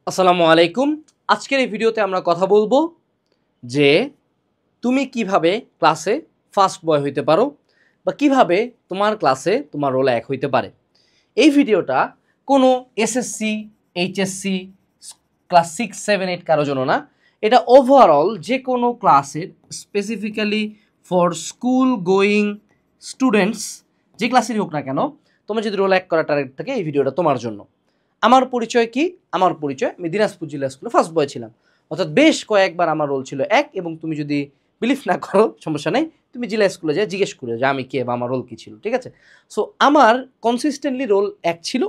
আসসালামু আলাইকুম। আজকের এই ভিডিওতে আমরা কথা বলবো যে তুমি কিভাবে ক্লাসে ফার্স্ট বয় হইতে পারো বা কিভাবে তোমার ক্লাসে তোমার রোল 1 হইতে পারে। এই ভিডিওটা কোনো এসএসসি, এইচএসসি, ক্লাস 6, 7, 8 কারোর জন্য না। এটা ওভারঅল যে কোনো ক্লাসের, specifically for school going students, যে ক্লাসেরই হোক না কেন, তোমার যদি রোল 1 করার টার্গেট থাকে এই ভিডিওটা তোমার জন্য। আমার পরিচয় কি? আমার পরিচয়, আমি দিনাজপুর জেলা স্কুলে ফার্স্ট বয় ছিলাম, অর্থাৎ বেশ কয়েকবার আমার রোল ছিল 1। এবং তুমি যদি বিলিভ না করো সমস্যা নেই, তুমি জেলা স্কুলে যা জিজ্ঞেস করে যে আমি কে বা আমার রোল কী ছিল, ঠিক আছে? সো আমার কনসিস্টেন্টলি রোল 1 ছিল।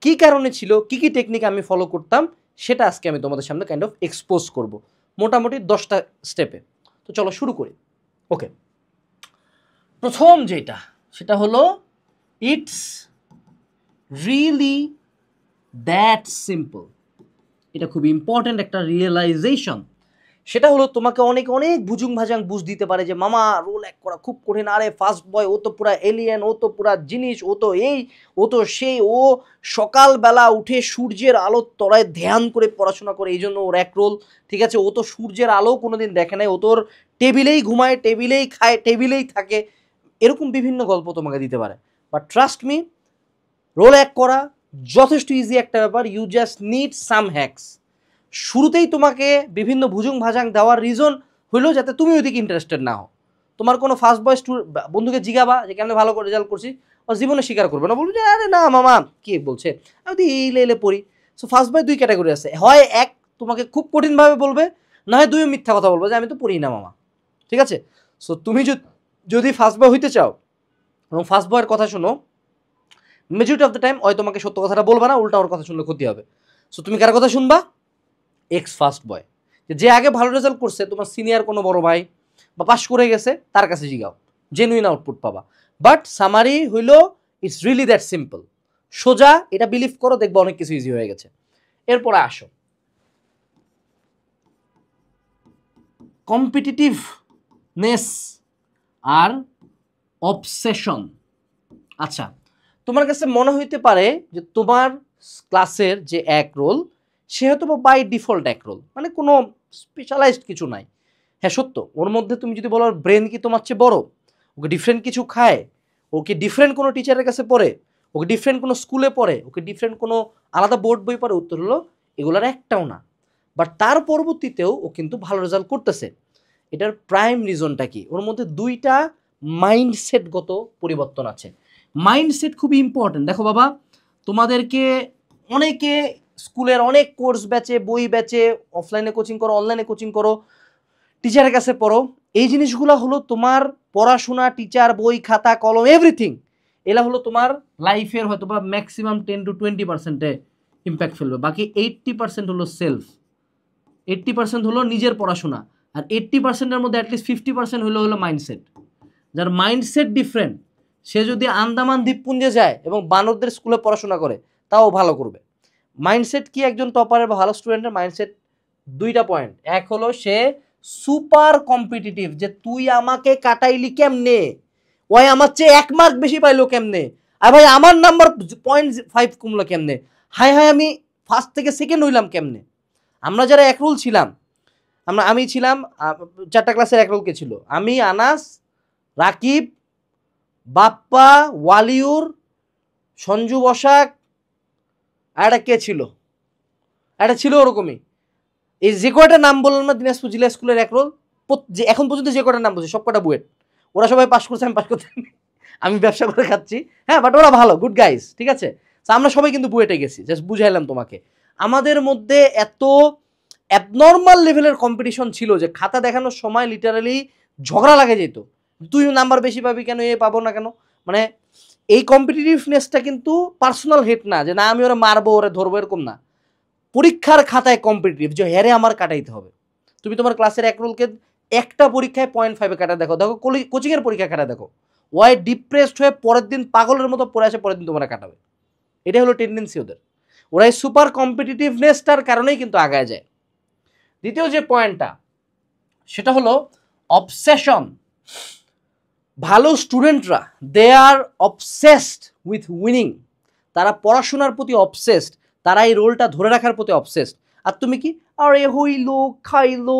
কী কারণে ছিল, কী কী টেকনিক আমি ফলো করতাম, সেটা আজকে আমি তোমাদের সামনে কাইন্ড অফ এক্সপোজ করব, মোটামুটি 10টা স্টেপে। তো চলো শুরু করি। ওকে, প্রথম যেটা সেটা হলো ইটস রিয়েলি দ্যাট সিম্পল। এটা খুব ইম্পর্ট্যান্ট একটা রিয়েলাইজেশন। সেটা হলো তোমাকে অনেক অনেক ভুজুং ভাজাং বুঝ দিতে পারে যে মামা রোল 1 করা খুব কঠিন, আরে ফার্স্ট বয় ও তো পুরা এলিয়েন, ও তো পুরা জিনিস, ও তো এই, ও তো সেই, ও সকালবেলা উঠে সূর্যের আলোর তলায় ধ্যান করে পড়াশোনা করে, এই জন্য ওর 1 রোল, ঠিক আছে? ও তো সূর্যের আলো কোনোদিন দেখে নাই, ও তোর টেবিলেই ঘুমায়, টেবিলেই খায়, টেবিলেই থাকে। এরকম বিভিন্ন গল্প তোমাকে দিতে পারে। বাট ট্রাস্ট মি, রোল 1 করা যথেষ্ট ইজি একটা ব্যাপার। You just need some hacks. শুরুতেই তোমাকে বিভিন্ন ভুজুং ভাজাং দেওয়ার রিজন হইলো যাতে তুমি ওইদিকে ইন্টারেস্টেড না হও। তোমার কোনো ফার্স্ট বয় বন্ধুকে জিগাবা যে কেন ভালো করে রেজাল্ট করছি, ও জীবনে স্বীকার করবে না, বলবে যে আরে না মামা কি বলছে, আমি তো এলে এলে পড়ি। সো ফার্স্ট বয় 2 ক্যাটাগরি আছে, হয় 1 তোমাকে খুব কঠিনভাবে বলবে, না হয় 2 মিথ্যা কথা বলবে যে আমি তো পড়ি না মামা, ঠিক আছে? সো তুমি যদি ফার্স্ট বয় হইতে চাও এবং ফার্স্ট বয়ের কথা শোনো, মেজরিটি অফ দ্য টাইম ওই তোমাকে সত্য কথাটা বলবে না, উল্টা ওর কথা শুনলে ক্ষতি হবে। সো তুমি কার কথা শুনবা? এক্স ফার্স্ট বয়, যে আগে ভালো রেজাল্ট করছে, তোমার সিনিয়র কোনো বড় ভাই বা পাস করে গেছে, তার কাছে জিগাও, জেনুইন আউটপুট পাবা। বাট সামারি হইল ইটস রিয়েলি দ্যাট সিম্পল। সোজা, এটা বিলিভ করো, দেখবো অনেক কিছু ইজি হয়ে গেছে। এরপরে আসো কম্পিটিটিভনেস আর অবসেশন। আচ্ছা, তোমার কাছে মনে হইতে পারে যে তোমার ক্লাসের যে 1 রোল, সে হয়তো বাই ডিফল্ট 1 রোল, মানে কোনো স্পেশালাইজড কিছু নাই। হ্যাঁ সত্য, ওর মধ্যে তুমি যদি বলো ব্রেন কি তোমার চেয়ে বড়, ওকে ডিফারেন্ট কিছু খায়, ওকে ডিফারেন্ট কোনো টিচারের কাছে পড়ে, ওকে ডিফারেন্ট কোনো স্কুলে পড়ে, ওকে ডিফারেন্ট কোনো আলাদা বোর্ড বই পড়ে, উত্তর হলো এগুলোর একটাও না। বাট তার পরবর্তীতেও ও কিন্তু ভালো রেজাল্ট করতেছে। এটার প্রাইম রিজনটা কি? ওর মধ্যে 2টা মাইন্ডসেটগত পরিবর্তন আছে। মাইন্ডসেট খুবই ইম্পর্টেন্ট। দেখো বাবা, তোমাদেরকে অনেকে স্কুলের অনেক কোর্স ব্যাচে, বই ব্যাচে, অফলাইনে কোচিং করো, অনলাইনে কোচিং করো, টিচারের কাছে পড়ো, এই জিনিসগুলো হলো তোমার পড়াশোনা, টিচার, বই, খাতা, কলম, এভরিথিং, এলা হলো তোমার লাইফের হয়তো বা ম্যাক্সিমাম 10 to 20% ইম্প্যাক্ট ফেলবে। বাকি 80% হলো সেলফ, 80% হলো নিজের পড়াশোনা, আর 80%-এর মধ্যে অ্যাটলিস্ট 50% হলো মাইন্ডসেট। যার মাইন্ডসেট ডিফারেন্ট, সে যদি আন্দামান দ্বীপপুঞ্জে যায় এবং বানরদের স্কুলে পড়াশোনা করে, তাও ভালো করবে। মাইন্ডসেট কি একজন টপারের বা ভালো স্টুডেন্টের? মাইন্ডসেট 2টা পয়েন্ট। এক হলো সে সুপার কম্পিটিটিভ, যে তুই আমাকে কাটাইলি কেমনে, ওই আমার চেয়ে 1 মার্ক বেশি পাইলো কেমনে, আর ভাই আমার নাম্বার 0.5 কমলো কেমনে, হায় হায় আমি ফার্স্ট থেকে সেকেন্ড হইলাম কেমনে। আমরা যারা 1 রোল ছিলাম, আমি ছিলাম 4টা ক্লাসের 1 রোল কে ছিল? আমি, আনাস, রাকিব, বাপ্পা, ওয়ালিউর, সঞ্জু বসাক, আর একটা কে ছিল, একটা ছিল ওরকমই। এই যে কয়টা নাম বললাম না দিনাজপুর জেলা স্কুলের 1 রোল, যে এখন পর্যন্ত যে কয়টা নাম বলছি সব কটা বুয়েট। ওরা সবাই পাস করছে, আমি পাস করতে, আমি ব্যবসা করে খাচ্ছি। হ্যাঁ, বাট ওরা ভালো, গুড গাইস, ঠিক আছে? আমরা সবাই কিন্তু বুয়েটে গেছি, জাস্ট বুঝাইলাম তোমাকে। আমাদের মধ্যে এত অ্যাবনর্মাল লেভেলের কম্পিটিশন ছিল যে খাতা দেখানোর সময় লিটারালি ঝগড়া লাগে যেত, তুই নাম্বার বেশি পাবি কেন, এ পাবো না কেন। মানে এই কম্পিটিটিভনেসটা কিন্তু পার্সোনাল হেট না, যে না আমি ওরা মারবো, ওরা ধরবো, এরকম না। পরীক্ষার খাতায় কম্পিটিটিভ, যে হ্যারে আমার কাটাইতে হবে। তুমি তোমার ক্লাসের 1 রোলকে একটা পরীক্ষায় 0.5-এ কাটা দেখো, কোচিংয়ের পরীক্ষা কাটা দেখো, ওয়াই ডিপ্রেসড হয়ে পরের দিন পাগলের মতো পড়ে আসে, পরের দিন তোমরা কাটাবে। এটাই হলো টেন্ডেন্সি ওদের। ওরা এই সুপার কম্পিটিটিভনেসটার কারণেই কিন্তু আগায় যায়। দ্বিতীয় যে পয়েন্টটা, সেটা হলো অবসেশন। ভালো স্টুডেন্টরা দে আর অবসেসড উইথ উইনিং। তারা পড়াশোনার প্রতি অবসেসড, তারা এই রোলটা ধরে রাখার প্রতি অবসেসড। আর তুমি কি, আরে হইলো খাইলো,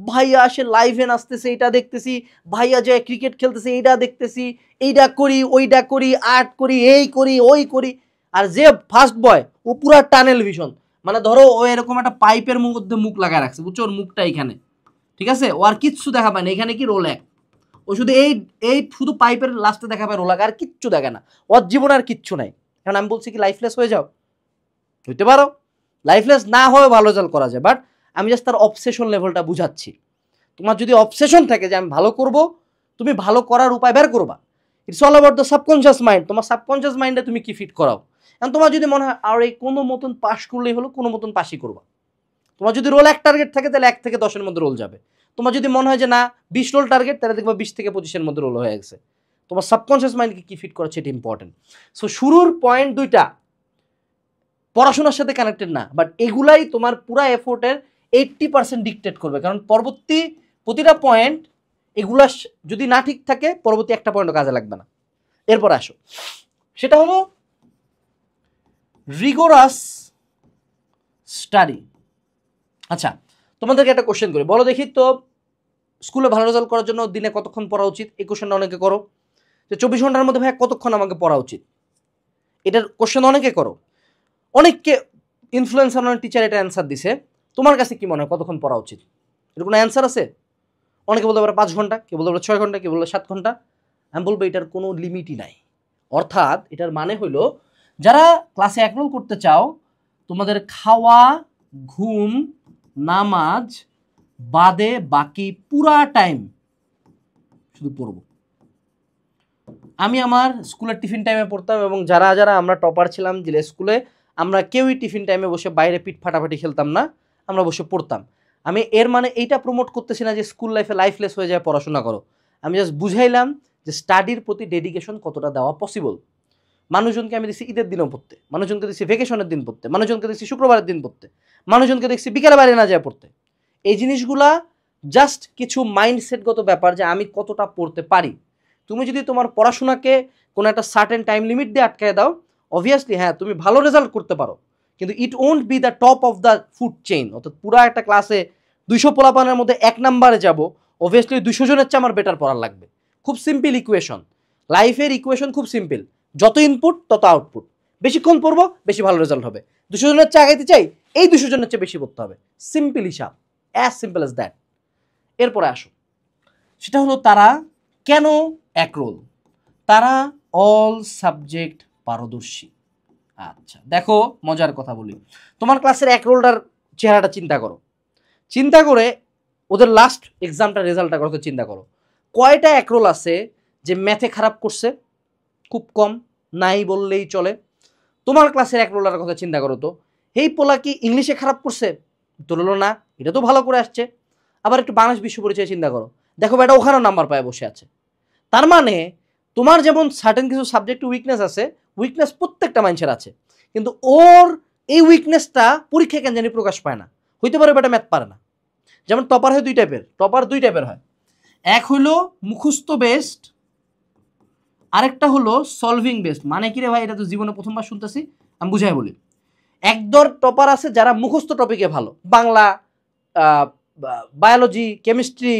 ভাইয়া আসে লাইভে নাচতেছে এইটা দেখতেছি, ভাইয়া যায় ক্রিকেট খেলতেছে এইটা দেখতেছি, এইটা করি ওইটা করি, আর্ট করি, এই করি ওই করি। আর যে ফার্স্ট বয় ও পুরা টানেল ভিশন, মানে ধরো ও এরকম একটা পাইপের মধ্যে মুখ লাগায় রাখছে, বুঝছো, ওর মুখটা এখানে, ঠিক আছে, ও আর কিচ্ছু দেখা পায় না, এখানে কি রোল এক, ও শুধু এই এই শুধু পাইপের লাস্টে দেখা পায় রোল এক, আর কিচ্ছু দেখে না, ওর জীবন আর কিচ্ছু নাই। এখন আমি বলছি কি লাইফলেস হয়ে যাও, হইতে পারো, লাইফলেস না হয়ে ভালো রেজাল্ট করা যায়, বাট আমি জাস্ট তার অবসেশন লেভেলটা বুঝাচ্ছি। তোমার যদি অবসেশন থাকে যে আমি ভালো করব, তুমি ভালো করার উপায় বের করবা। It's all about the subconscious mind, তোমার সাবকনশিয়াস মাইন্ডে তুমি কি ফিট করাও। এখন তোমার যদি মনে হয় আর এই কোনো মতন পাস করলেই হলো, কোনো মতন পাসই করবা। তোমার যদি রোল এক টার্গেট থাকে তাহলে 1 থেকে 10-এর মধ্যে রোল যাবে। তোমার যদি মনে হয় যে না 20 রোল টার্গেট, তাহলে দেখবা 20 থেকে 25-এর মধ্যে রোল হয়ে গেছে। তোমার সাবকনশিয়াস মাইন্ডকে কি ফিট করা সেটা ইম্পর্টেন্ট। সো শুরুর পয়েন্ট দুইটা পড়াশোনার সাথে কানেক্টেড না, বাট এগুলাই তোমার পুরা এফোর্টের 80% ডিকটেট করবে, কারণ পরবর্তী প্রতিটা পয়েন্ট এগুলা যদি না ঠিক থাকে পরবর্তী একটা পয়েন্টও কাজে লাগবে না। এরপর আসো, সেটা হলো রিগোরাস স্টাডি। আচ্ছা, তোমাদেরকে একটা কোশ্চেন করি, বলো দেখি তো, স্কুলে ভালো রেজাল্ট করার জন্য দিনে কতক্ষণ পড়া উচিত? এই কোশ্চেনটা অনেকে করো যে 24 ঘন্টার মধ্যে ভাই কতক্ষণ আমাকে পড়া উচিত, এটার কোশ্চেন অনেকে করো। অনেককে ইনফ্লুয়েন্সার, অনেক টিচার এটা অ্যান্সার দিছে। তোমার কাছে কি মনে হয় কতক্ষণ পড়া উচিত? এর কোনো অ্যান্সার আছে? অনেকে বলতে পারে 5 ঘন্টা, কেউ বলতে পারে 6 ঘন্টা, কেউ বলতে 7 ঘন্টা। আমি বলবো এটার কোনো লিমিটই নাই। অর্থাৎ এটার মানে হইলো, যারা ক্লাসে একরোল করতে চাও, তোমাদের খাওয়া, ঘুম, নামাজ বাদে বাকি পুরা টাইম শুধু পড়বো। আমি আমার স্কুলের টিফিন টাইমে পড়তাম, এবং যারা যারা আমরা টপার ছিলাম যে স্কুলে, আমরা কেউই টিফিন টাইমে বসে বাইরে পিঠ ফাটাফাটি খেলতাম না, আমরা বসে পড়তাম। আমি এর মানে এইটা প্রমোট করতেছি না যে স্কুল লাইফে লাইফলেস হয়ে যায় পড়াশোনা করো। আমি জাস্ট বুঝাইলাম যে স্টাডির প্রতি ডেডিকেশন কতটা দেওয়া পসিবল। মানুষজনকে আমি দেখছি ঈদের দিনও পড়তে, মানুষজনকে দেখছি ভেকেশনের দিন পড়তে, মানুষজনকে দেখছি শুক্রবারের দিন পড়তে, মানুষজনকে দেখছি বিকেলে বাইরে না যায় পড়তে। এই জিনিসগুলা জাস্ট কিছু মাইন্ডসেটগত ব্যাপার যে আমি কতটা পড়তে পারি। তুমি যদি তোমার পড়াশোনাকে কোনো একটা সার্টেন টাইম লিমিট দিয়ে আটকায় দাও, অবভিয়াসলি হ্যাঁ তুমি ভালো রেজাল্ট করতে পারো, কিন্তু it won't be the top of the food chain. অর্থাৎ পুরো একটা ক্লাসে 200 পোলাপানের মধ্যে 1 নাম্বারে যাব, অবভিয়াসলি 200 জনের চেয়ে আমার বেটার পড়ার লাগবে। খুব সিম্পল ইকুয়েশন, লাইফের ইকুয়েশন খুব সিম্পল, যত ইনপুট তত আউটপুট। বেশিক্ষণ পড়বো বেশি ভালো রেজাল্ট হবে। 200 জনের চেয়ে আগাইতে চাই, এই 200 জনের চেয়ে বেশি পড়তে হবে। সিম্পল হিসাব, অ্যাজ সিম্পল অ্যাজ দ্যাট। এরপরে আসো, সেটা হলো তারা কেন একরোল? তারা অল সাবজেক্ট পারদর্শী। আচ্ছা দেখো, মজার কথা বলি, তোমার ক্লাসের একরোলটার চেহারাটা চিন্তা করো, চিন্তা করে ওদের লাস্ট এক্সামটার রেজাল্টটা করো, চিন্তা করো কয়টা একরোল আছে যে ম্যাথে খারাপ করছে? খুব কম, নাই বললেই চলে। তোমার ক্লাসের একরোলার কথা চিন্তা করো তো, এই পোলা কি ইংলিশে খারাপ করছে? তোলো না, এটা তো ভালো করে আসছে। আবার একটু বাংলাদেশ বিশ্ব পরিচয় চিন্তা করো, দেখো এটা ওখানেও নাম্বার পায় বসে আছে। তার মানে তোমার যেমন সার্টেন কিছু সাবজেক্টে উইকনেস আছে, উইকনেস প্রত্যেকটা মানুষের আছে, কিন্তু ওর এই উইকনেসটা পরীক্ষায় কেন জানি প্রকাশ পায় না। হইতে পারে বেটা ম্যাথ পারে না। যেমন টপার হয় 2 টাইপের, টপার 2 টাইপের হয়, এক হইলো মুখস্থ বেসড, আরেকটা হলো সলভিং বেসড। মানে কি রে ভাই, এটা তো জীবনে প্রথমবার শুনতেছি, আমি বুঝাই বলি। একদর টপার আছে যারা মুখস্থ টপিকে ভালো, বাংলা, বায়োলজি, কেমিস্ট্রি,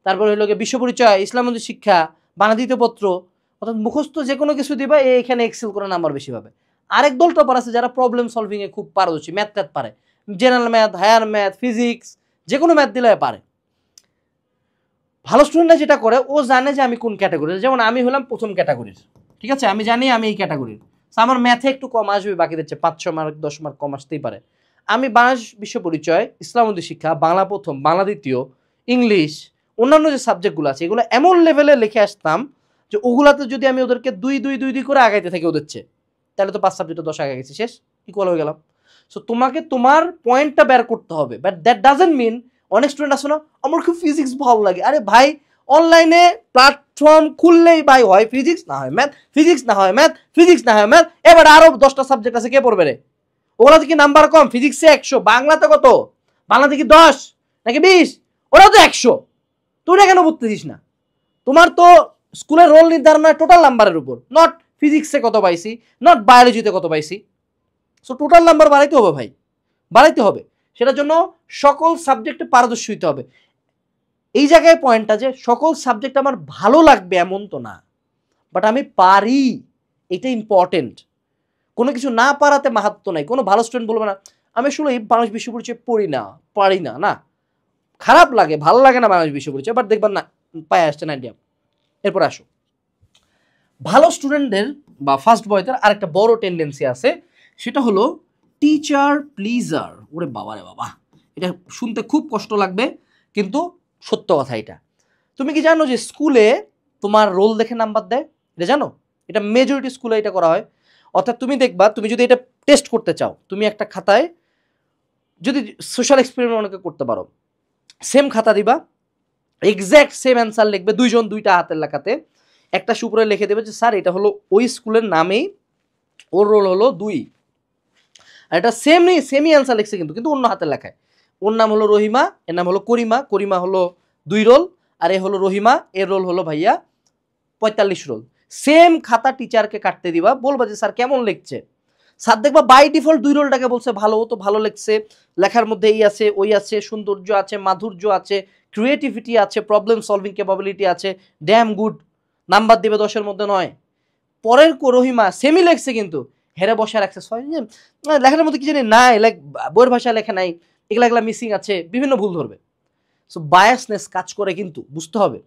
তারপরে হইল বিশ্ব পরিচয়, ইসলামী শিক্ষা, বাংলা দ্বিতীয় পত্র, অর্থাৎ মুখস্থ যে কোনো কিছু দিবা এখানে এক্সেল করে নাম্বার বেশি পাবে। আরেক দল টপার আছে যারা প্রবলেম সলভিংয়ে খুব পারদর্শী, ম্যাথ ট্যাথ পারে, general math, higher math, physics, যে কোনো ম্যাথ দিলে পারে। ভালো স্টুডেন্টরা যেটা করে, ও জানে যে আমি কোন ক্যাটাগরির। যেমন আমি হলাম প্রথম ক্যাটাগরির, ঠিক আছে, আমি জানি আমি এই ক্যাটাগরির, আমার ম্যাথে একটু কম আসবে, বাকিদের চেয়ে 5-6 মার্ক 10 মার্ক কম আসতেই পারে। আমি বাংলাদেশ বিশ্ব পরিচয়, ইসলামী শিক্ষা, বাংলা প্রথম, বাংলা দ্বিতীয়, ইংলিশ, অন্যান্য যে সাবজেক্টগুলো আছে এগুলো এমন লেভেলে লিখে আসতাম যে ওগুলাতে যদি আমি ওদেরকে 2 করে আগাইতে থাকি ওদের চেয়ে, তাহলে তো 5 সাবজেক্টে 10 আগে গেছি, শেষ, ইকুয়াল হয়ে গেলাম। সো তোমাকে তোমার পয়েন্টটা বের করতে হবে, বাট দ্যাট ডাজেন্ট মিন, অনেক স্টুডেন্ট আছে না আমার খুব ফিজিক্স ভালো লাগে। আরে ভাই, অনলাইনে প্ল্যাটফর্ম খুললেই ভাই হয় ফিজিক্স, না হয় ম্যাথ, ফিজিক্স না হয় ম্যাথ, ফিজিক্স না হয় ম্যাথ, এবার আরো 10টা সাবজেক্ট আছে, কে পড়বে রে? ওগুলাতে কি নাম্বার কম? ফিজিক্সে 100, বাংলাতে কত? বাংলাতে কি 10 নাকি 20? ওরাও তো 100। তুই কেন বুঝতেছিস না? তোমার তো স্কুলের রোল নির্ধারণ হয় টোটাল নাম্বারের উপর, নট ফিজিক্সে কত পাইছি, নট বায়োলজিতে কত পাইছি। সো টোটাল নাম্বার বাড়াইতে হবে ভাই, বাড়াইতে হবে। সেটার জন্য সকল সাবজেক্টে পারদর্শী হইতে হবে। এই জায়গায় পয়েন্টটা যে সকল সাবজেক্ট আমার ভালো লাগবে এমন তো না, বাট আমি পারি, এটা ইম্পর্টেন্ট। কোনো কিছু না পারাতে মাহাত্ম্য নাই। কোনো ভালো স্টুডেন্ট বলবে না আমি আসলে এই বাংলাদেশ বিশ্ব পরিচয় পড়ি না, পারি না, না, খারাপ লাগে, ভালো লাগে না বাংলাদেশ বিশ্ব পরিচয়, বাট দেখবেন না পায়ে আসছে 90। এরপর আসো, ভালো স্টুডেন্টদের বা ফার্স্ট বয়দের আরেকটা বড় টেন্ডেন্সি আছে, সেটা হলো টিচার প্লিজার। ওরে বাবা রে বাবা, এটা শুনতে খুব কষ্ট লাগবে কিন্তু সত্য কথা। এটা তুমি কি জানো যে স্কুলে তোমার রোল দেখে নাম্বার দেয়? এটা জানো? এটা মেজরিটি স্কুলে এটা করা হয়। অর্থাৎ তুমি দেখবা, তুমি যদি এটা টেস্ট করতে চাও, তুমি একটা খাতায় যদি সোশ্যাল এক্সপেরিমেন্ট অনেকে করতে পারো, সেম খাতা দিবা, এক্স্যাক্ট সেম অ্যান্সার লিখবে, দুইজন দুইটা হাতের লেখাতে, একটা সুপরে লিখে দেবে যে স্যার এটা হলো ওই স্কুলের নামেই, ওর রোল হলো 2, আর এটা সেমই অ্যান্সার লিখছে কিন্তু কিন্তু অন্য হাতের লেখায়। ওর নাম হলো রহিমা, এর নাম হলো করিমা, করিমা হলো 2 রোল, আর এ হলো রহিমা, এর রোল হলো ভাইয়া 45 রোল। সেম খাতা টিচারকে কাটতে দিবা, বলবা যে স্যার কেমন লিখছে। স্যার দেখবা বাই ডিফল্ট 2 রোলটাকে বলছে ভালো, ও তো ভালো লিখছে, লেখার মধ্যে এই আছে ওই আছে, সৌন্দর্য আছে, মাধুর্য আছে, ক্রিয়েটিভিটি আছে, প্রবলেম সলভিং ক্যাপাবিলিটি আছে, ড্যাম গুড, নাম্বার দিবে 10-এর মধ্যে 9। পরের রহিমা সেমি লেখছে কিন্তু হেরে বসে রাখছে 6, লেখার মধ্যে কি জানি নাই, লাইক বইয়ের ভাষায় লেখা নাই, এগুলা মিসিং আছে, বিভিন্ন ভুল ধরবে। সো বায়াসনেস কাজ করে কিন্তু, বুঝতে হবে।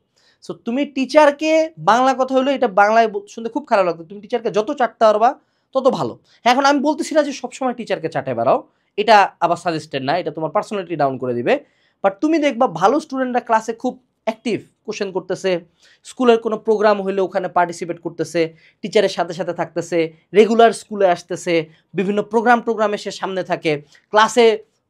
সো তুমি টিচারকে, বাংলা কথা হলো এটা বাংলায় শুনতে খুব খারাপ লাগতো, তুমি টিচারকে যত চাটতে পারবা তত ভালো। এখন আমি বলতেছি না যে সবসময় টিচারকে চাটে বেড়াও, এটা আবার সাজেস্টেড না, এটা তোমার পার্সোনালিটি ডাউন করে দিবে। বাট তুমি দেখবা ভালো স্টুডেন্টরা ক্লাসে খুব অ্যাক্টিভ, কোশ্চেন করতেছে, স্কুলের কোনো প্রোগ্রাম হলে ওখানে পার্টিসিপেট করতেছে, টিচারের সাথে সাথে থাকতেছে, রেগুলার স্কুলে আসতেছে, বিভিন্ন প্রোগ্রামে সে সামনে থাকে, ক্লাসে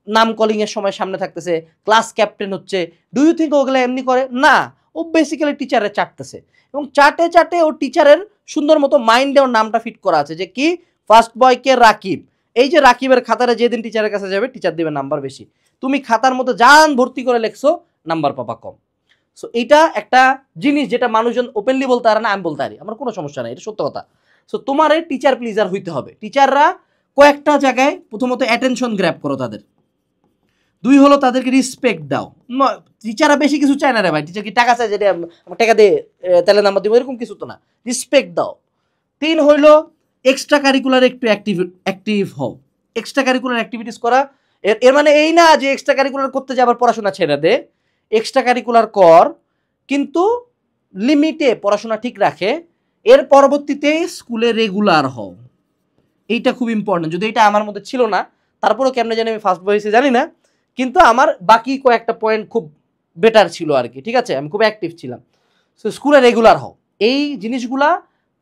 নাম কলিংয়ের সময় সামনে থাকতেছে, ক্লাস ক্যাপ্টেন হচ্ছে। ডু ইউ থিঙ্ক ওগুলো এমনি করে? না, ও বেসিক্যালি টিচারে চাটতেছে, এবং চাটে ও টিচারের সুন্দর মতো মাইন্ডে ওর নামটা ফিট করা আছে যে কি, ফার্স্ট বয়কে রাকিব। এই যে রাকিবের খাতারে যেদিন টিচারের কাছে যাবে, টিচার দিবে নাম্বার বেশি। তুমি খাতার মধ্যে জান ভর্তি করে লেখছো, নাম্বার পাবা কম। সো এটা একটা জিনিস যেটা মানুষজন ওপেনলি বলতে পারে না, আমি বলতে পারি, আমার কোনো সমস্যা নাই, এটা সত্য কথা। সো তোমার এই টিচার প্লিজার হইতে হবে। টিচাররা কয়েকটা জায়গায়, প্রথমত অ্যাটেনশন গ্র্যাব করো তাদের, 2 হলো তাদেরকে রিসপেক্ট দাও। টিচাররা বেশি কিছু চায় না রে ভাই, টিচার কি টাকা চায় যেটা আমার টাকা দিয়ে তাহলে নাম্বার দিব, এরকম কিছু তো না, রিসপেক্ট দাও। 3 হইলো এক্সট্রা কারিকুলার একটু অ্যাক্টিভ হও, এক্সট্রা কারিকুলার অ্যাক্টিভিটিস করা। এর মানে এই না যে এক্সট্রা কারিকুলার করতে যে আবার পড়াশোনা ছেড়ে দে, এক্সট্রা কারিকুলার কর কিন্তু লিমিটে, পড়াশোনা ঠিক রাখে। এর পরবর্তীতে স্কুলে রেগুলার হও, এইটা খুব ইম্পর্টেন্ট। যদি এটা আমার মধ্যে ছিল না, তারপরেও কেমনে জানি আমি ফার্স্ট বয়সে জানি না, কিন্তু আমার বাকি কয়েকটা পয়েন্ট খুব বেটার ছিল আর কি, ঠিক আছে, আমি খুব অ্যাক্টিভ ছিলাম। সো স্কুলে রেগুলার হও, এই জিনিসগুলা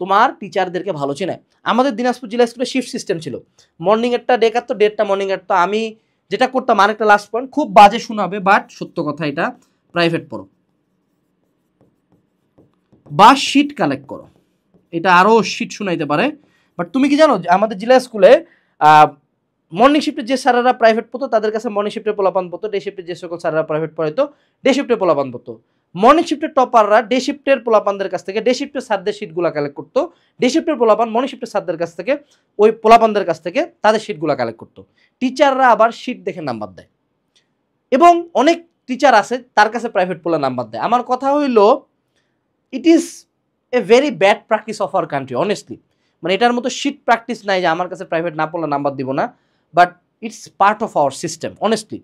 তোমার টিচারদেরকে ভালো চেনায়। আমাদের দিনাজপুর জেলা স্কুলে শিফট সিস্টেম ছিল, মর্নিং একটা ডে কাটতো, ডেটটা মর্নিং কাটতো। আমি যেটা করতাম, আরেকটা লাস্ট পয়েন্ট, খুব বাজে শোনাবে বাট সত্য কথা, এটা প্রাইভেট পড়ো বা শিট কালেক্ট করো, এটা আরও শিট শোনাইতে পারে। বাট তুমি কি জানো যে আমাদের জেলা স্কুলে মর্নিং শিফটে যে স্যারেরা প্রাইভেট পড়তো তাদের কাছে মর্নিং শিফটের পোলাপান পড়তো, ডে শিফটে যে সকল স্যারেরা প্রাইভেট পড়াইতো ডে শিফটের পোলাপান পড়তো। মর্নিং শিফটের টপাররা ডে শিফটের পোলাপানদের কাছ থেকে, ডে শিফটের স্যারদের শিটগুলো কালেক্ট করতো, ডে শিফটের পোলাপান মর্নিং শিফটের স্যারদের কাছ থেকে, ওই পোলাপানদের কাছ থেকে তাদের শিটগুলো কালেক্ট করতো। টিচাররা আবার শিট দেখে নাম্বার দেয়, এবং অনেক টিচার আছে তার কাছে প্রাইভেট পোলা নাম্বার দেয়। আমার কথা হইল, it is a very bad practice of our country honestly. মানে এটার মতো শিট প্র্যাকটিস নাই যে আমার কাছে প্রাইভেট না পড়লে নাম্বার দিব না, but it's part of our system honestly.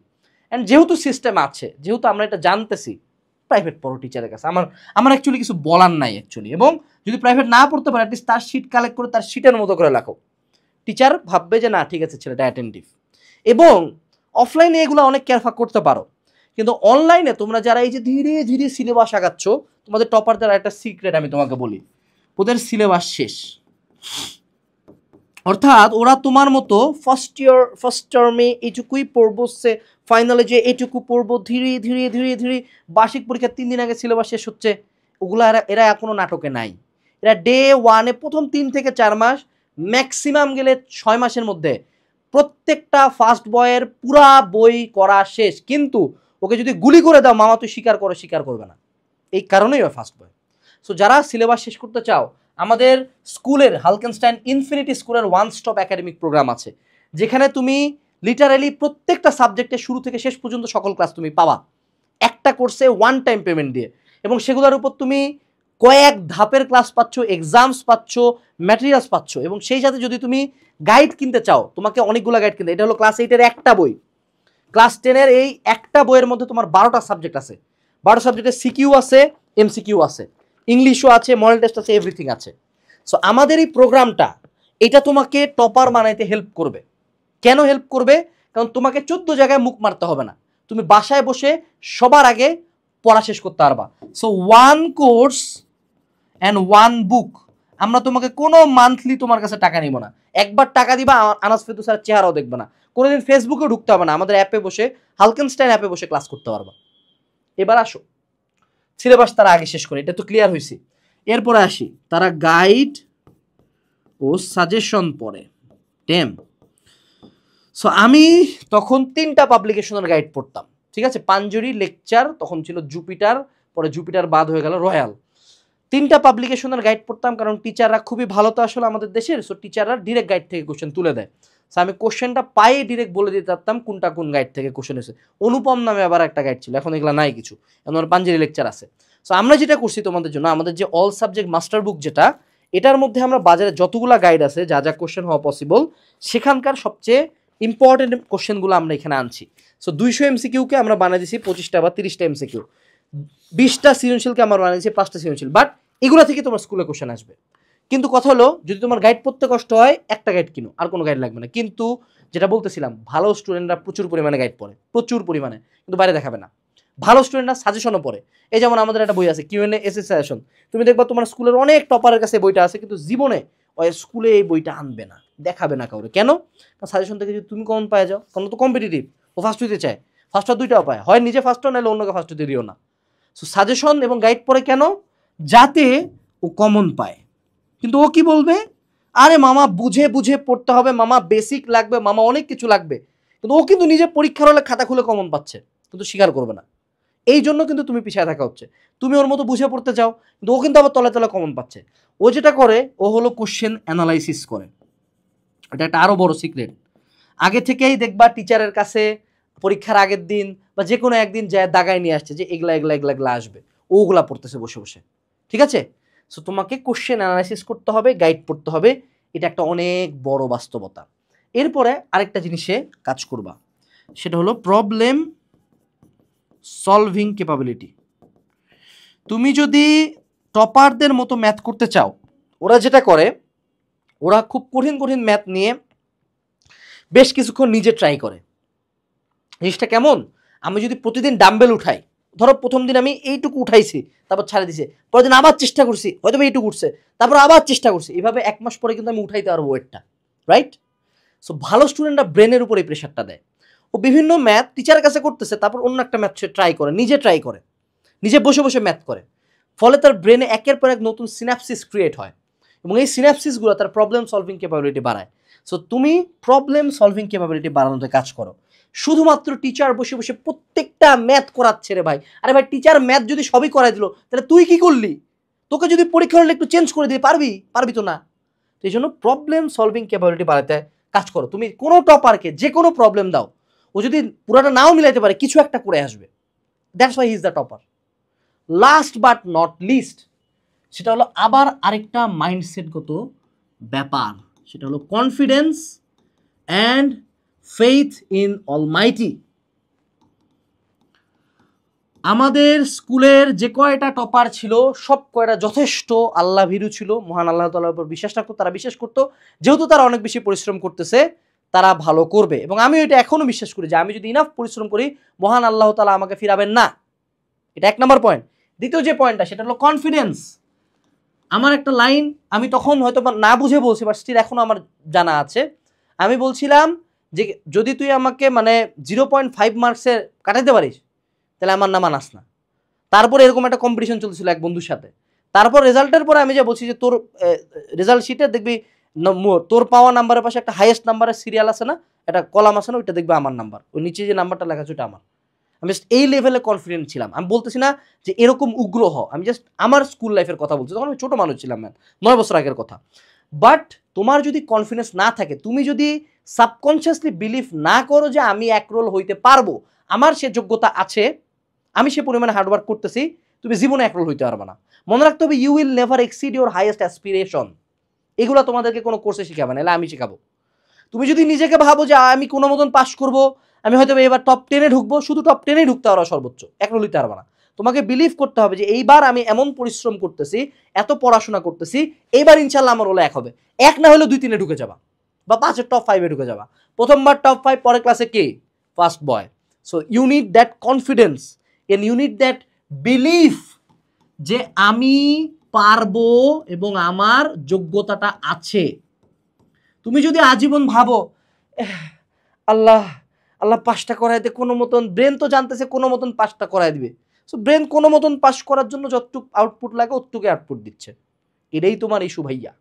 And যেহেতু সিস্টেম আছে, যেহেতু আমরা এটা জানতেছি, প্রাইভেট পড়ো টিচারের কাছে, আমার অ্যাকচুয়ালি কিছু বলার নাই অ্যাকচুয়ালি। এবং যদি প্রাইভেট না পড়তে পারে, অ্যাটলিস্ট তার শিট কালেক্ট করে তার শিটের মতো করে লেখো, টিচার ভাববে যে না ঠিক আছে ছেলেটা অ্যাটেন্টিভ। এবং অফলাইনে এগুলো অনেক কেয়ারফাক করতে পারো, কিন্তু অনলাইনে তোমরা যারা এই যে ধীরে ধীরে সিলেবাস আগাচ্ছ, তোমাদের টপারদের একটা সিক্রেট আমি তোমাকে বলি, ওদের সিলেবাস শেষ। অর্থাৎ ওরা তোমার মতো ফার্স্ট টার্মে এইটুকুই পড়বো, সে ফাইনালে যে এইটুকু পড়বো, ধীরে ধীরে ধীরে ধীরে বার্ষিক পরীক্ষার 3 দিন আগে সিলেবাস শেষ হচ্ছে, ওগুলো এরা এখনো নাটকে নাই। এরা ডে 1-এ প্রথম 3 থেকে 4 মাস, ম্যাক্সিমাম গেলে 6 মাসের মধ্যে প্রত্যেকটা ফার্স্ট বয়ের পুরা বই করা শেষ। কিন্তু ওকে যদি গুলি করে দাও, মামা তুই স্বীকার করবে না, এই কারণেই হয় ফার্স্ট বয়। সো যারা সিলেবাস শেষ করতে চাও, আমাদের স্কুলের হালকেনস্টাইন ইনফিনিটি স্কুলের ওয়ান স্টপ একাডেমিক প্রোগ্রাম আছে, যেখানে তুমি লিটারালি প্রত্যেকটা সাবজেক্টে শুরু থেকে শেষ পর্যন্ত সকল ক্লাস তুমি পাবা একটা কোর্সে ওয়ান টাইম পেমেন্ট দিয়ে, এবং সেগুলোর উপর তুমি কয়েক ধাপের ক্লাস পাচ্ছ, এক্সামস পাচ্ছ, ম্যাটেরিয়ালস পাচ্ছ, এবং সেই সাথে যদি তুমি গাইড কিনতে চাও তোমাকে অনেকগুলো গাইড কিনতে। এটা হলো ক্লাস 8-এর একটা বই, ক্লাস 10-এর এই একটা বইয়ের মধ্যে তোমার 12টা সাবজেক্ট আছে, 12 সাবজেক্টে সিকিউ আছে, এমসিকিউ আছে, ইংলিশও আছে, মডেল টেস্ট আছে, এভরিথিং আছে। সো আমাদের এই প্রোগ্রামটা এটা তোমাকে টপার বানাইতে হেল্প করবে। কেন হেল্প করবে? কারণ তোমাকে 14 জায়গায় মুখ মারতে হবে না, তুমি বাসায় বসে সবার আগে পড়া শেষ করতে পারবা। So one course and one বুক, আমরা তোমাকে কোনো মান্থলি তোমার কাছে টাকা নিব না, একবার টাকা দিবা আনাস ফেরদৌস স্যারের চেহারাও দেখবে না, কোনোদিন ফেসবুকেও ঢুকতে হবে না, আমাদের অ্যাপে বসে হালকেনস্টাইন অ্যাপে বসে ক্লাস করতে পারবা। এবার আসো সিলেবাস তারা আগে শেষ করে, এটা তো ক্লিয়ার হয়েছে। এরপরে আসি তারা গাইড ও সাজেশন পড়ে টেম। সো আমি তখন 3টা পাবলিকেশনের গাইড পড়তাম, ঠিক আছে, পাঞ্জুরি, লেকচার, তখন ছিল জুপিটার, পরে জুপিটার বাদ হয়ে গেল রয়্যাল। 3টা পাবলিকেশনের গাইড পড়তাম, কারণ টিচাররা খুবই ভালো তো আসলে আমাদের দেশের। সো টিচাররা ডিরেক্ট গাইড থেকে কোশ্চেন তুলে দেয়। সো আমি কোশ্চেনটা পাই ডিরেক্ট বলে দিতে পারতাম কোনটা কোন গাইড থেকে কোশ্চেন এসেছে। অনুপম নামে আবার একটা গাইড ছিল, এখন এগুলো নাই কিছু, এখন আমার পাঞ্জুরি লেকচার আছে। সো আমরা যেটা করছি তোমাদের জন্য, আমাদের যে অল সাবজেক্ট মাস্টার বুক যেটা, এটার মধ্যে আমরা বাজারে যতগুলো গাইড আছে যা যা কোশ্চেন হওয়া পসিবল সেখানকার সবচেয়ে ইম্পর্টেন্ট কোশ্চেনগুলো আমরা এখানে আনছি। সো 200 এমসিকিউকে আমরা বানিয়ে দিয়েছি 25টা বা 30টা এমসিকিউ, 20টা সৃজনশীলকে আমরা বানিয়ে দিয়েছি 5টা সৃজনশীল। বাট এগুলো থেকে তোমার স্কুলে কোশ্চেন আসবে। কিন্তু কথা হলো, যদি তোমার গাইড পড়তে কষ্ট হয় একটা গাইড কিনো, আর কোনো গাইড লাগবে না। কিন্তু যেটা বলতেছিলাম, ভালো স্টুডেন্টরা প্রচুর পরিমাণে গাইড পড়ে, প্রচুর পরিমাণে, কিন্তু বাইরে দেখাবে না। ভালো স্টুডেন্টরা সাজেশনও পড়ে। এই যেমন আমাদের একটা বই আছে কিউএনএ এসএ সাজেশন, তুমি দেখবা তোমার স্কুলের অনেক টপারের কাছে বইটা আছে, কিন্তু জীবনে ওই স্কুলে এই বইটা আনবে না, দেখাবে না কাউরে। কেন? সাজেশন থেকে যদি তুমি কমন পাই যাও, কারণ তো কম্পিটিটিভ, ও ফার্স্ট হইতে চায়, ফার্স্ট হওয়ার 2টাও পায়, হয় নিজে ফার্স্ট নাহলে অন্যকে ফার্স্ট হতে দিও না। সো সাজেশন এবং গাইড পড়ে কেন? যাতে ও কমন পায়। কিন্তু ও কি বলবে, আরে মামা বুঝে বুঝে পড়তে হবে, মামা বেসিক লাগবে, মামা অনেক কিছু লাগবে, কিন্তু ও কিন্তু নিজে পরীক্ষার হলে খাতা খুলে কমন পাচ্ছে, কিন্তু স্বীকার করবে না। এই জন্য কিন্তু তুমি পিছিয়ে থাকা হচ্ছে। তুমি ওর মতো বুঝে পড়তে চাও, কিন্তু ও কিন্তু আবার তলে তলে কমন পাচ্ছে। ও যেটা করে, ও হলো কোশ্চেন অ্যানালাইসিস করে। এটা একটা আরও বড় সিক্রেট। আগে থেকেই দেখবা টিচারের কাছে পরীক্ষার আগের দিন বা যে কোনো একদিন যায় দাগায় নিয়ে আসছে যে এগুলা এগুলা এগুলা এগুলা আসবে, ওগুলা পড়তেছে বসে বসে, ঠিক আছে। সো তোমাকে কোশ্চেন অ্যানালাইসিস করতে হবে, গাইড পড়তে হবে, এটা একটা অনেক বড় বাস্তবতা। এরপরে আরেকটা জিনিসে কাজ করবা, সেটা হলো প্রবলেম সলভিং ক্যাপাবিলিটি। তুমি যদি টপারদের মতো ম্যাথ করতে চাও, ওরা যেটা করে, ওরা খুব কঠিন কঠিন ম্যাথ নিয়ে বেশ কিছুক্ষণ নিজে ট্রাই করে। জিনিসটা কেমন? আমি যদি প্রতিদিন ডাম্বেল উঠাই, ধরো প্রথম দিন আমি এইটুকু উঠাইছি, তারপর ছাড়ে দিছে, পরের দিন আবার চেষ্টা করছি, হয়তো এইটুকু উঠছে, তারপর আবার চেষ্টা করছি, এইভাবে 1 মাস পরে কিন্তু আমি উঠাইতে পারবো ওয়েটটা, রাইট? সো ভালো স্টুডেন্টরা ব্রেনের উপর এই প্রেশারটা দেয়। ও বিভিন্ন ম্যাথ টিচারের কাছে করতেছে, তারপর অন্য একটা ম্যাথ সে ট্রাই করে, নিজে বসে বসে ম্যাথ করে, ফলে তার ব্রেনে একের পর এক নতুন সিনাপসিস ক্রিয়েট হয়, এবং এই সিনাপসিসগুলো তার প্রবলেম সলভিং ক্যাপাবিলিটি বাড়ায়। সো তুমি প্রবলেম সলভিং ক্যাপাবিলিটি বাড়ানোতে কাজ করো। শুধুমাত্র টিচার বসে বসে প্রত্যেকটা ম্যাথ করাচ্ছে রে ভাই, আরে ভাই টিচার ম্যাথ যদি সবই করাই দিল, তাহলে তুই কি করলি? তোকে যদি পরীক্ষা হলে একটু চেঞ্জ করে দিয়ে পারবি তো না। তো এই জন্য প্রবলেম সলভিং ক্যাপাবিলিটি বাড়াতে কাজ করো। তুমি কোনো টপারকে যে কোনো প্রবলেম দাও, ও যদি পুরাটা নাও মিলাইতে পারে, কিছু একটা করে আসবে। That's why he is the topper. Last but not list, সেটা হলো আবার আরেকটা মাইন্ডসেটগত ব্যাপার, সেটা হলো confidence and faith in Almighty. আমাদের স্কুলের যে কয়টা টপার ছিল সব কয়টা যথেষ্ট আল্লাহ ভীরু ছিল, মহান আল্লাহ তাআলার উপর বিশ্বাস রাখতো। তারা বিশ্বাস করতো যেহেতু তারা অনেক বেশি পরিশ্রম করতেছে, তারা ভালো করবে। এবং আমি এটা এখনো বিশ্বাস করি যে আমি যদি ইনাফ পরিশ্রম করি, মহান আল্লাহ তাআলা আমাকে ফিরাবেন না। এটা 1 নম্বর পয়েন্ট। দ্বিতীয় যে পয়েন্টটা, সেটা হলো কনফিডেন্স। আমার একটা লাইন আমি তখন হয়তো না বুঝে বলছি, বাট স্টিল এখনো আমার জানা আছে। আমি বলছিলাম যে যদি তুই আমাকে মানে 0.5 মার্কসে কাটাইতে পারিস, তাহলে আমার নাম আনাস না। তারপরে এরকম একটা কম্পিটিশন চলছিল এক বন্ধুর সাথে। তারপর রেজাল্টের পরে আমি যে বলছি যে তোর রেজাল্ট শিটে দেখবি তোর পাওয়া নাম্বারের পাশে একটা হাইয়েস্ট নাম্বারের সিরিয়াল আছে না, একটা কলাম আছে না, ওইটা দেখবে আমার নাম্বার, ওই নিচে যে নাম্বারটা লেখা আছে ওটা আমার। আমি জাস্ট এই লেভেলে কনফিডেন্ট ছিলাম। আমি বলতেছি না যে এরকম উগ্র হও, আমি জাস্ট আমার স্কুল লাইফের কথা বলছি, তখন আমি ছোটো মানুষ ছিলাম, ম্যাম 9 বছর আগের কথা। বাট তোমার যদি কনফিডেন্স না থাকে, তুমি যদি সাবকনসিয়াসলি বিলিভ না করো যে আমি এক রোল হইতে পারবো, আমার সে যোগ্যতা আছে, আমি সে পরিমাণে হার্ডওয়ার্ক করতেছি, তুমি জীবনে এক রোল হইতে পারবে না। মনে রাখতে হবে you will never exceed your highest aspiration. এগুলো তোমাদেরকে কোনো কোর্সে শিখাবে না, এলে আমি শিখাবো। তুমি যদি নিজেকে ভাবো যে আমি কোনো মতন পাস করবো, আমি হয়তো এবার টপ 10-এ ঢুকবো, শুধু টপ 10-এই ঢুকতে পারো সর্বোচ্চ, এক রোল হইতে পারবে না। তোমাকে বিলিভ করতে হবে যে এইবার আমি এমন পরিশ্রম করতেছি, এত পড়াশোনা করতেছি, এইবার ইনশাল্লাহ আমার রোলে এক হবে। এক না হলে 2-3-এ ঢুকে যাবা, বা 5-এর টপ 5-এ ঢুকে যাবা। প্রথমবার টপ 5, পরের ক্লাসে কে first boy. So you need that confidence and you need that believe যে আমি পারবো এবং আমার যোগ্যতাটা আছে। তুমি যদি আজীবন ভাবো আল্লাহ আল্লাহ পাসটা করাইতে কোনো মতন, ব্রেন তো জানতেছে কোনো মতন পাসটা করাই দিবে, সো ব্রেন কোনো মতন পাস করার জন্য যতটুকু আউটপুট লাগে অতটুকু আউটপুট দিচ্ছে, এটাই তোমার ইস্যু ভাইয়া।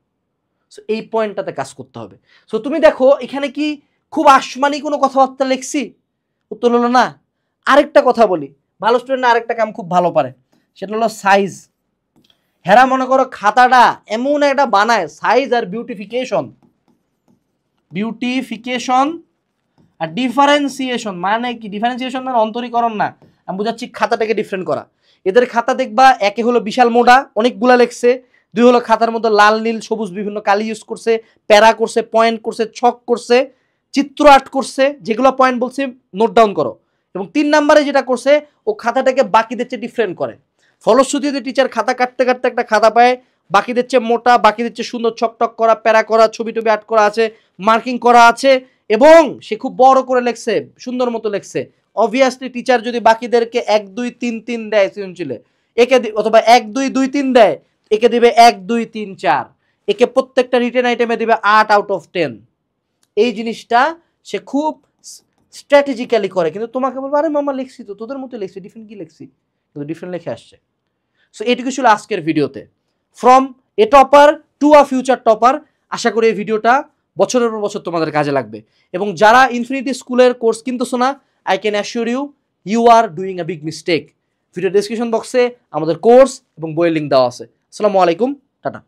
সো এই পয়েন্টটাতে কাজ করতে হবে। সো তুমি দেখো এখানে কি খুব আসমানি কোনো কথাবার্তা লিখছি? উত্তর হলো না। আরেকটা কথা বলি, ভালো স্টুডেন্ট আরেকটা কাম খুব ভালো পারে, সেটা হলো সাইজ। হেরা মনে করো খাতাটা এমন একটা বানায়, সাইজ আর বিউটিফিকেশন, বিউটিফিকেশন আর ডিফারেন্সিয়েশন। মানে কি? ডিফারেন্সিয়েশন মানে অন্তরীকরণ না, আমি বুঝাচ্ছি খাতাটাকে ডিফারেন্ট করা। এদের খাতা দেখবা, একে হলো বিশাল মোটা অনেকগুলা লেখছে, 2 হলো খাতার মধ্যে লাল নীল সবুজ বিভিন্ন কালি ইউজ করছে, প্যারা করছে, পয়েন্ট করছে, ছক করছে, চিত্র আর্ট করছে, যেগুলো পয়েন্ট বলছে নোট ডাউন করো। এবং 3 নম্বরে যেটা করছে, ও খাতাটাকে বাকিদের চেয়ে ডিফারেন্ট করে। ফলশ্রুতিতে টিচার খাতা কাটতে কাটতে একটা খাতা পায় বাকিদের চেয়ে মোটা, বাকিদের চেয়ে সুন্দর ছকটক করা, প্যারা করা, ছবি টবি আর্ট করা আছে, মার্কিং করা আছে, এবং সে খুব বড় করে লেখছে, সুন্দর মতো লেখছে। অবভিয়াসলি টিচার যদি বাকিদেরকে 1 2 3 3 দেয় সৃজনশীলে, একে অথবা 1 2 2 3 দেয়, একে দিবে 1 2 3 4, একে প্রত্যেকটা রিটেন আইটেমে দিবে 8 আউট অফ 10। এই জিনিসটা সে খুব স্ট্র্যাটেজিক্যালি করে। কিন্তু তোমাকে বলবো আরে মামা লিখছি তো তোদের মতো লিখছি, ডিফারেন্ট কি লিখছি, কিন্তু ডিফারেন্ট লিখে আসছে। সো এটুকু ছিল আজকের ভিডিওতে, from a topper to a future topper. আশা করি এই ভিডিওটা বছরের পর বছর তোমাদের কাজে লাগবে। এবং যারা ইনফিনিটি স্কুলের কোর্স কিনতেছো না, I can assure you, you are doing a big mistake. Video description বক্সে আমাদের কোর্স এবং বইয়ের লিঙ্ক দেওয়া আছে। আসসালামু আলাইকুম, টাটা।